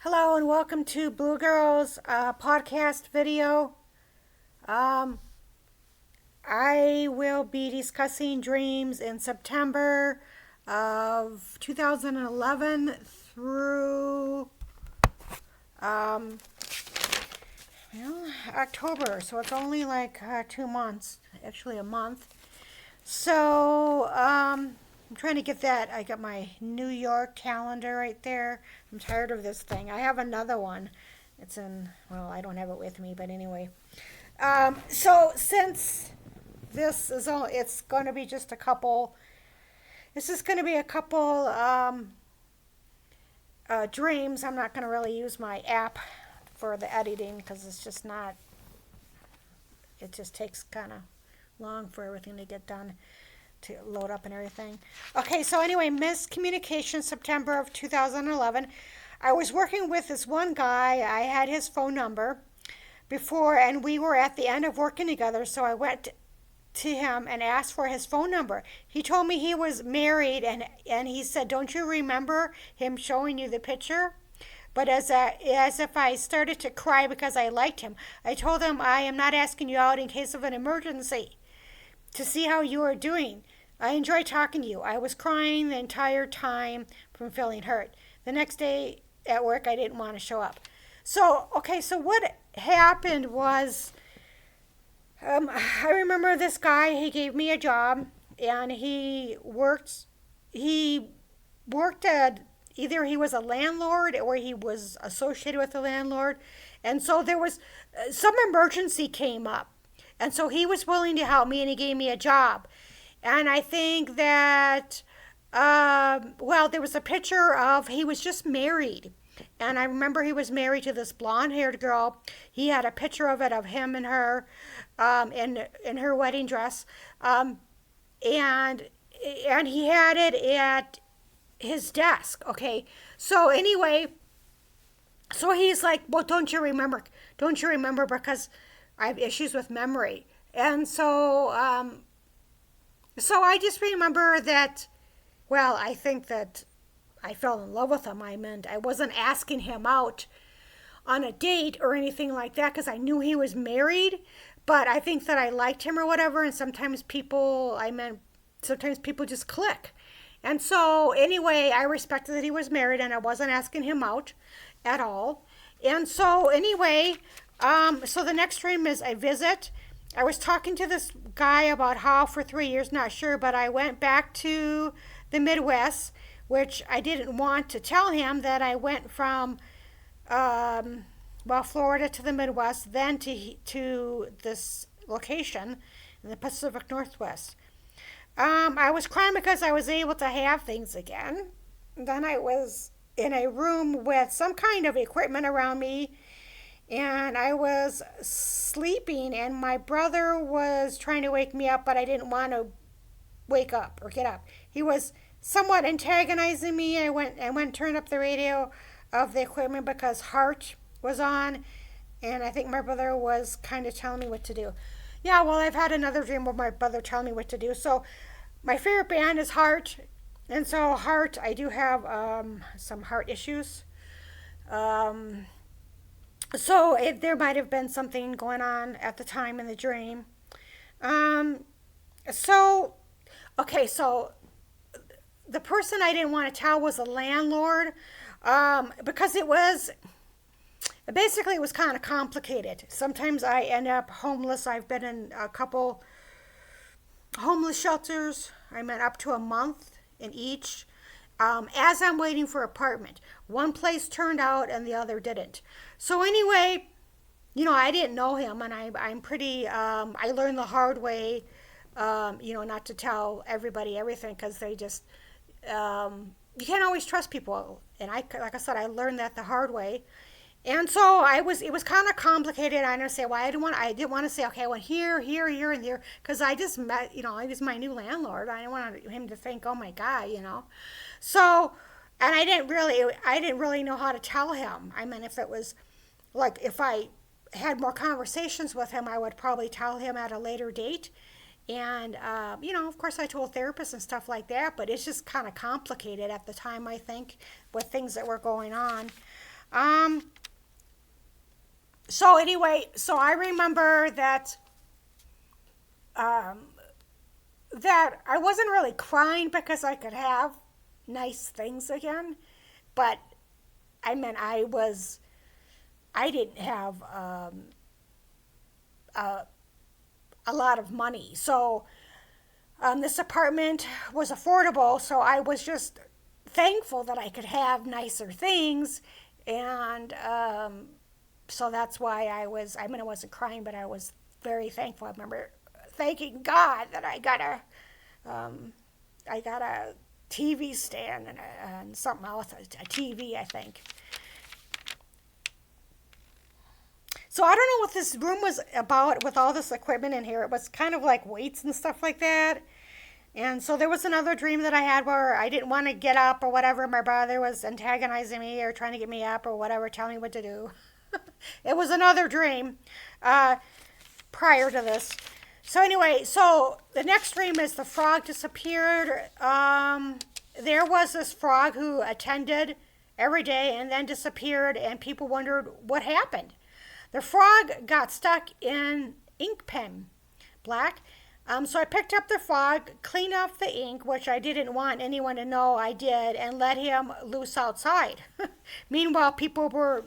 Hello and welcome to Blue Girls podcast video. Um, I will be discussing dreams in September of 2011 through um, October. So it's only like 2 months, actually a month. So I'm trying to get that. I got my New York calendar right there. I'm tired of this thing. I have another one. It's in, well, I don't have it with me, but anyway. So since this is all, it's going to be just a couple, this is going to be a couple dreams. I'm not going to really use my app for the editing because it's just not, it just takes kind of long for everything to get done, to load up and everything. Okay, so anyway, Miscommunication, September of 2011. I was working with this one guy. I had his phone number before, and we were at the end of working together, so I went to him and asked for his phone number. He told me he was married, and he said, "Don't you remember him showing you the picture?" But as if I started to cry because I liked him. I told him, "I am not asking you out in case of an emergency, to see how you are doing. I enjoy talking to you." I was crying the entire time from feeling hurt. The next day at work, I didn't want to show up. So, okay, so what happened was, I remember this guy, he gave me a job, and he worked at, either he was a landlord or he was associated with a landlord. And so there was, some emergency came up. And so he was willing to help me, and he gave me a job. And I think that, well, there was a picture of, he was just married. And I remember he was married to this blonde-haired girl. He had a picture of it, of him and her, in her wedding dress. And he had it at his desk. Okay. So anyway, so he's like, "Well, don't you remember? Don't you remember? Because I have issues with memory." And so I just remember that, well, I think that I fell in love with him. I meant I wasn't asking him out on a date or anything like that because I knew he was married, but I think that I liked him or whatever. And sometimes people just click. And so anyway, I respected that he was married, and I wasn't asking him out at all. And so anyway, so the next dream is I visit. I was talking to this guy about how for 3 years, not sure, but I went back to the Midwest, which I didn't want to tell him that I went from, Florida to the Midwest, then to this location in the Pacific Northwest. I was crying because I was able to have things again. Then I was in a room with some kind of equipment around me, and I was sleeping, and my brother was trying to wake me up, but I didn't want to wake up or get up. He was somewhat antagonizing me. I went and turned up the radio of the equipment because Heart was on, and I think my brother was kind of telling me what to do. Yeah, well, I've had another dream where my brother telling me what to do. So my favorite band is Heart, and so Heart, I do have some heart issues. So there might have been something going on at the time in the dream. So, okay, so the person I didn't want to tell was a landlord, because it was kind of complicated. Sometimes I end up homeless. I've been in a couple homeless shelters. I'm in up to a month in each. As I'm waiting for apartment, one place turned out and the other didn't. So anyway, I didn't know him, and I'm pretty. I learned the hard way, not to tell everybody everything because they just. You can't always trust people, and like I said, I learned that the hard way. And so it was kind of complicated. I didn't say, well, I didn't want to say, okay, I went here, here, here, and here, because I just met, I was my new landlord. I didn't want him to think, oh my God, So, and I didn't really know how to tell him. I mean, if it was, like, if I had more conversations with him, I would probably tell him at a later date. And, of course, I told therapists and stuff like that, but it's just kind of complicated at the time, I think, with things that were going on. Um, so anyway, so I remember um, that I wasn't really crying because I could have nice things again, but I mean, I didn't have a, a lot of money. So this apartment was affordable, so I was just thankful that I could have nicer things. And so that's why I mean, I wasn't crying, but I was very thankful. I remember thanking God that um, I got a TV stand and something else, a TV, I think. So I don't know what this room was about with all this equipment in here. It was kind of like weights and stuff like that. And so there was another dream that I had where I didn't want to get up or whatever. My brother was antagonizing me or trying to get me up or whatever, telling me what to do. It was another dream uh, prior to this. So anyway, so the next dream is the frog disappeared. There was this frog who attended every day and then disappeared, and people wondered what happened. The frog got stuck in ink pen, black. So I picked up the frog, cleaned off the ink, which I didn't want anyone to know I did, and let him loose outside. Meanwhile, people were,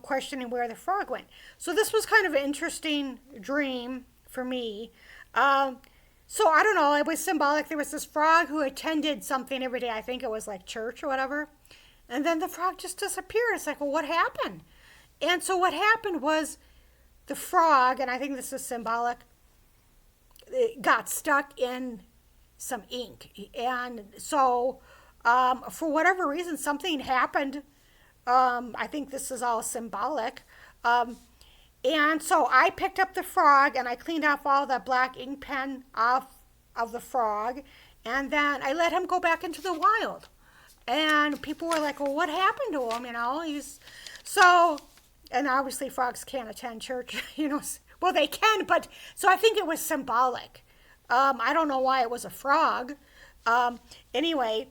questioning where the frog went. So this was kind of an interesting dream for me. So I don't know, it was symbolic. There was this frog who attended something every day. I think it was like church or whatever. And then the frog just disappeared. It's like, well, what happened? And so what happened was the frog, and I think this is symbolic, it got stuck in some ink. And so for whatever reason, something happened. I think this is all symbolic. And so I picked up the frog and I cleaned off all the black ink pen off of the frog. And then I let him go back into the wild. And people were like, well, what happened to him? So, and obviously frogs can't attend church, Well, they can, but so I think it was symbolic. I don't know why it was a frog. Anyway,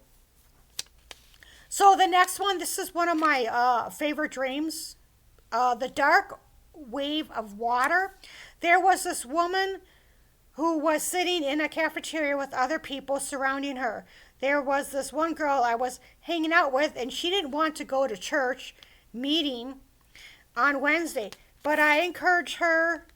so the next one, this is one of my favorite dreams. The dark wave of water. There was this woman who was sitting in a cafeteria with other people surrounding her. There was this one girl I was hanging out with, and she didn't want to go to church meeting on Wednesday, but I encouraged her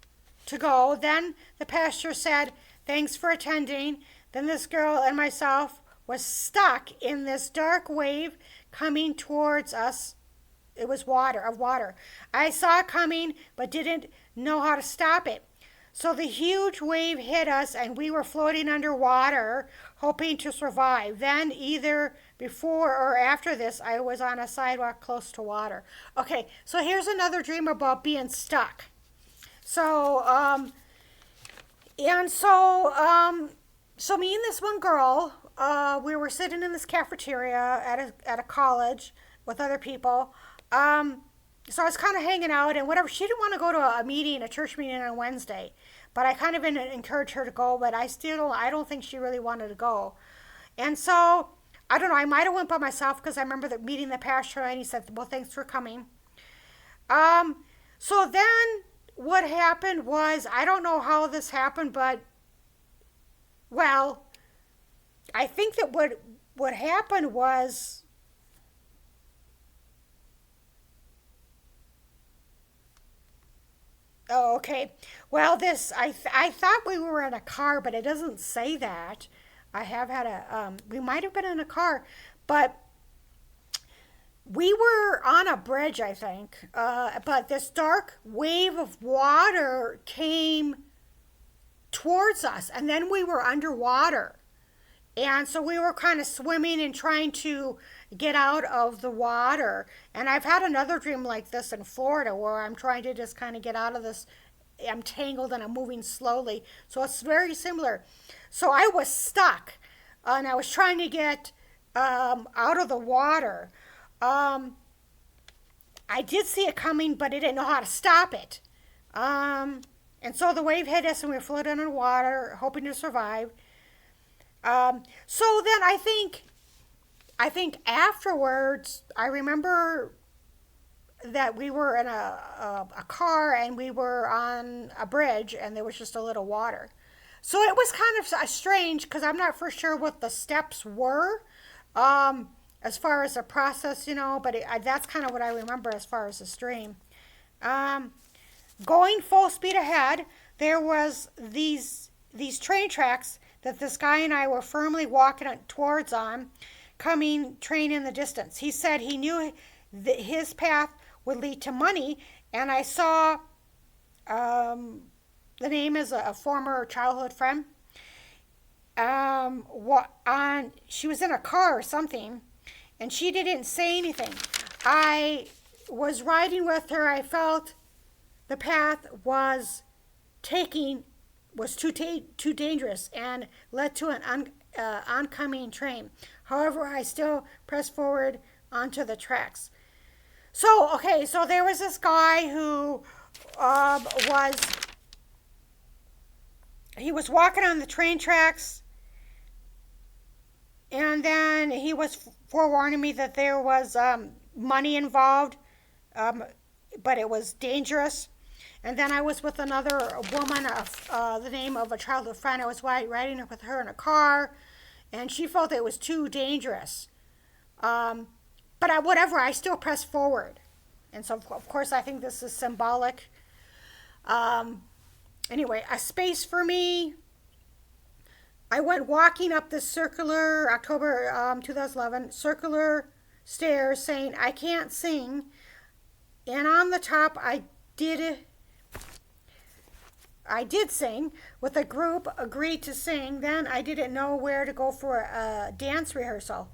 to go. Then the pastor said, thanks for attending. Then this girl and myself was stuck in this dark wave coming towards us. It was water. I saw it coming, but didn't know how to stop it. So the huge wave hit us, and we were floating underwater, hoping to survive. Then, either before or after this, I was on a sidewalk close to water. Okay, so here's another dream about being stuck. So, so me and this one girl, we were sitting in this cafeteria at a college with other people. So I was kind of hanging out and whatever. She didn't want to go to a church meeting on Wednesday, but I kind of encouraged her to go. But I don't think she really wanted to go. And so I don't know. I might have went by myself because I remember meeting the pastor and he said, "Well, thanks for coming." So then what happened was, I don't know how this happened, but well, I think that what happened was. Oh, okay. Well, I thought we were in a car, but it doesn't say that. I have had we might have been in a car, but we were on a bridge, I think. But this dark wave of water came towards us, and then we were underwater. And so we were kind of swimming and trying to get out of the water. And I've had another dream like this in Florida where I'm trying to just kind of get out of this. I'm tangled and I'm moving slowly. So it's very similar. So I was stuck and I was trying to get out of the water. I did see it coming, but I didn't know how to stop it. And so the wave hit us and we were floating underwater, hoping to survive. So then I think afterwards, I remember that we were in a car and we were on a bridge and there was just a little water. So it was kind of strange because I'm not for sure what the steps were as far as the process, but that's kind of what I remember as far as the stream. Um, Going full speed ahead, there was these train tracks that this guy and I were firmly walking towards on, coming train in the distance. He said he knew that his path would lead to money, and I saw the name is a former childhood friend. What on? She was in a car or something, and she didn't say anything. I was riding with her. I felt the path taking was too dangerous and led to an oncoming train. However, I still pressed forward onto the tracks. So there was this guy who was he was walking on the train tracks, and then he was forewarning me that there was money involved, um, but it was dangerous. And then I was with another woman of the name of a childhood friend. I was riding with her in a car, and she felt it was too dangerous. But whatever, I still pressed forward. And so, of course, I think this is symbolic. Um, anyway, a space for me. I went walking up this circular, October 2011, circular stairs saying, I can't sing. And on the top, I did sing with a group, agreed to sing. Then I didn't know where to go for a dance rehearsal,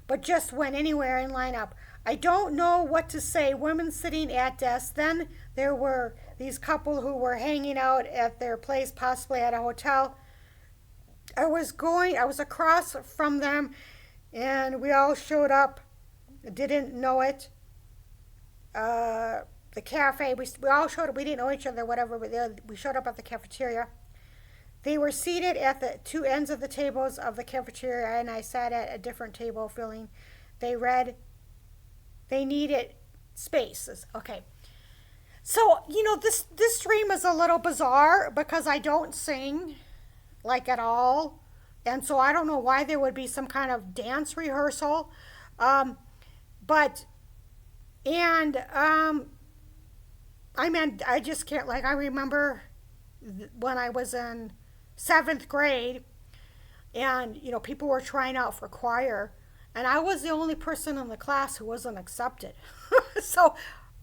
but just went anywhere in lineup. I don't know what to say. Women sitting at desks. Then there were these couple who were hanging out at their place, possibly at a hotel. I was across from them, and we all showed up. Didn't know it. The cafe, we all showed up. We didn't know each other, whatever, but we showed up at the cafeteria. They were seated at the two ends of the tables of the cafeteria, and I sat at a different table feeling they needed spaces. Okay. So, this dream is a little bizarre because I don't sing like at all. And so I don't know why there would be some kind of dance rehearsal. Um, but, and, I just can't, like, I remember when I was in 7th grade and, people were trying out for choir, and I was the only person in the class who wasn't accepted. So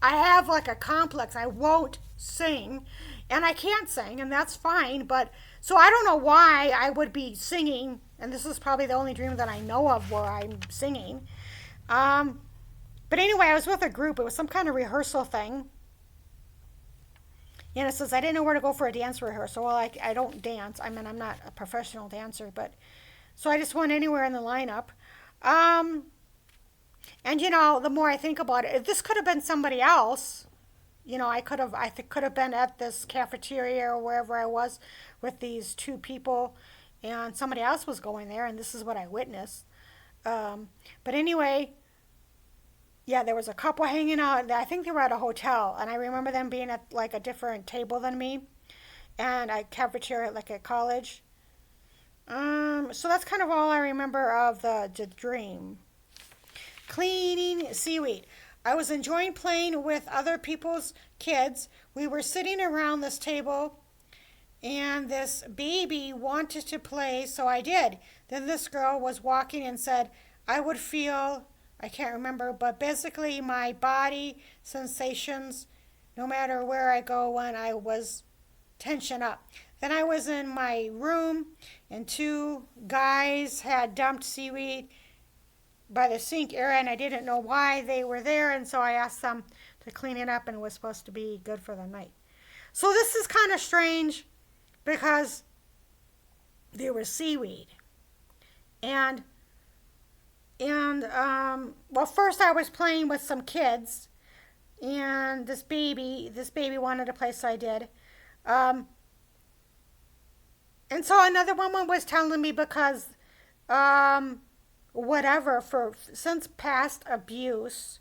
I have like a complex. I won't sing, and I can't sing, and that's fine. But so I don't know why I would be singing, and this is probably the only dream that I know of where I'm singing. Um, but anyway, I was with a group. It was some kind of rehearsal thing. And it says, I didn't know where to go for a dance rehearsal. Well, I don't dance. I mean, I'm not a professional dancer, but so I just went anywhere in the lineup. Um, and the more I think about it, this could have been somebody else. I could have been at this cafeteria or wherever I was with these two people, and somebody else was going there, and this is what I witnessed. But anyway, yeah, there was a couple hanging out. I think they were at a hotel, and I remember them being at like a different table than me, and a cafeteria like at college. So that's kind of all I remember of the dream. Cleaning seaweed. I was enjoying playing with other people's kids. We were sitting around this table, and this baby wanted to play, so I did. Then this girl was walking and said, I can't remember, but basically my body sensations, no matter where I go when I was tension up. Then I was in my room, and two guys had dumped seaweed by the sink area, and I didn't know why they were there, and so I asked them to clean it up, and it was supposed to be good for the night. So this is kind of strange because there was seaweed. And well, first I was playing with some kids, and this baby wanted to play, so I did. Um, and so another woman was telling me because, whatever, since past abuse,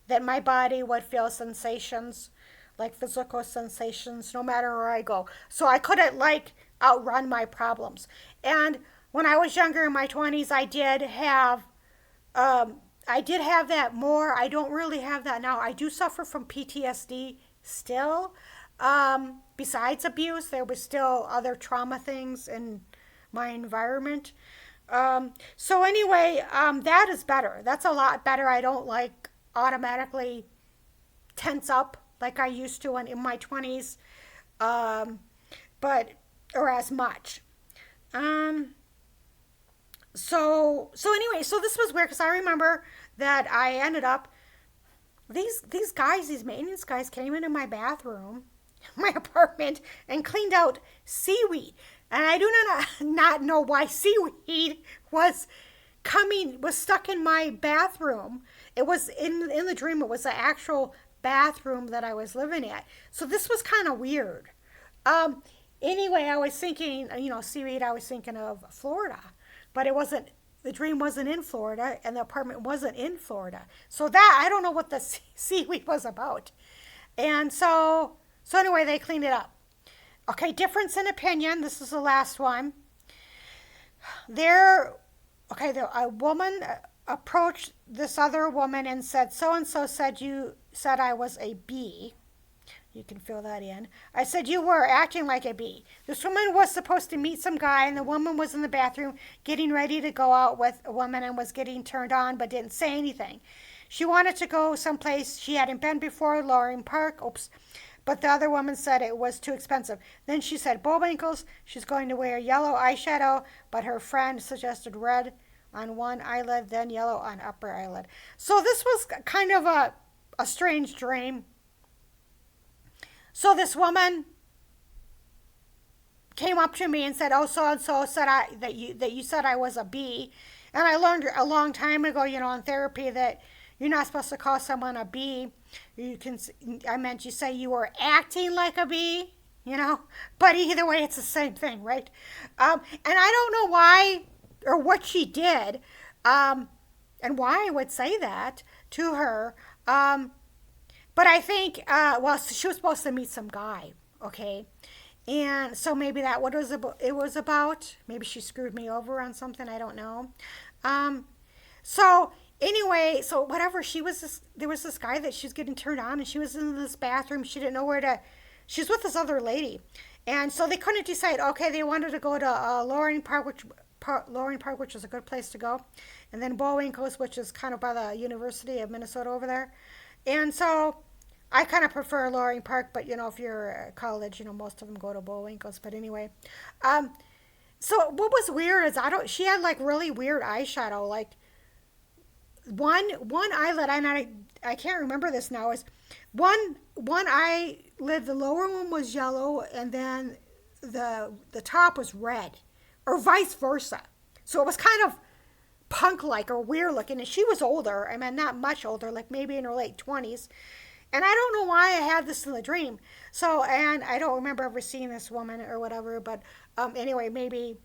that my body would feel sensations, like physical sensations, no matter where I go. So I couldn't like outrun my problems. And when I was younger in my 20s, I did have that more. I don't really have that now. I do suffer from PTSD still. Besides abuse, there was still other trauma things in my environment. So anyway, that is better. That's a lot better. I don't like automatically tense up like I used to in my 20s, but or as much. Um, so anyway, so this was weird because I remember that I ended up these guys, these maintenance guys, came into my bathroom, my apartment, and cleaned out seaweed. And I do not know why seaweed was stuck in my bathroom. It was in the dream. It was the actual bathroom that I was living at. So this was kind of weird. Um, anyway, I was thinking, seaweed. I was thinking of Florida, but it wasn't. The dream wasn't in Florida, and the apartment wasn't in Florida. So that I don't know what the seaweed was about. And so anyway, they cleaned it up. Okay, difference in opinion. This is the last one. There, okay, a woman approached this other woman and said, "So and so said you said I was a bee." You can fill that in. I said you were acting like a bee. This woman was supposed to meet some guy, and the woman was in the bathroom getting ready to go out with a woman and was getting turned on, but didn't say anything. She wanted to go someplace she hadn't been before, Loring Park. Oops. But the other woman said it was too expensive. Then she said Bullwinkles. She's going to wear yellow eyeshadow, but her friend suggested red on one eyelid, then yellow on upper eyelid. So this was kind of a strange dream. So this woman came up to me and said, "Oh, so and so said that you said I was a bee," and I learned a long time ago, in therapy, that you're not supposed to call someone a bee. I meant you say you were acting like a bee, But either way, it's the same thing, right? And I don't know why or what she did, and why I would say that to her. But I think, she was supposed to meet some guy, okay? And so maybe that what it was about. Maybe she screwed me over on something, I don't know. Um, so anyway, so whatever, there was this guy that she was getting turned on, and she was in this bathroom. She didn't know she was with this other lady. And so they couldn't decide, okay, they wanted to go to Loring Park, which is a good place to go. And then Bullwinkles, which is kind of by the University of Minnesota over there. And so I kind of prefer Loring Park, but if you're at college, most of them go to Bullwinkles. But anyway, so what was weird is she had like really weird eyeshadow, like one eyelid, and I can't remember this now, is one eyelid, the lower one was yellow, and then the top was red, or vice versa. So it was kind of punk like or weird looking, and she was older. I mean, not much older, like maybe in her late 20s. And I don't know why I had this in the dream. So, and I don't remember ever seeing this woman or whatever, but anyway, maybe,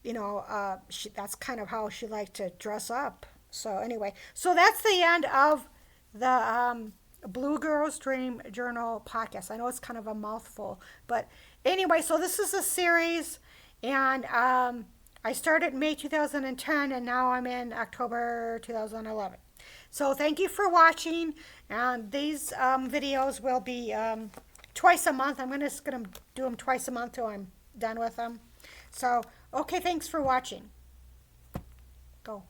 that's kind of how she liked to dress up. So anyway, so that's the end of the Blue Girls Dream Journal podcast. I know it's kind of a mouthful, but anyway, so this is a series, and I started May 2010, and now I'm in October 2011. So thank you for watching, and these videos will be twice a month. I'm just gonna do them twice a month till I'm done with them. So, okay, thanks for watching. Go.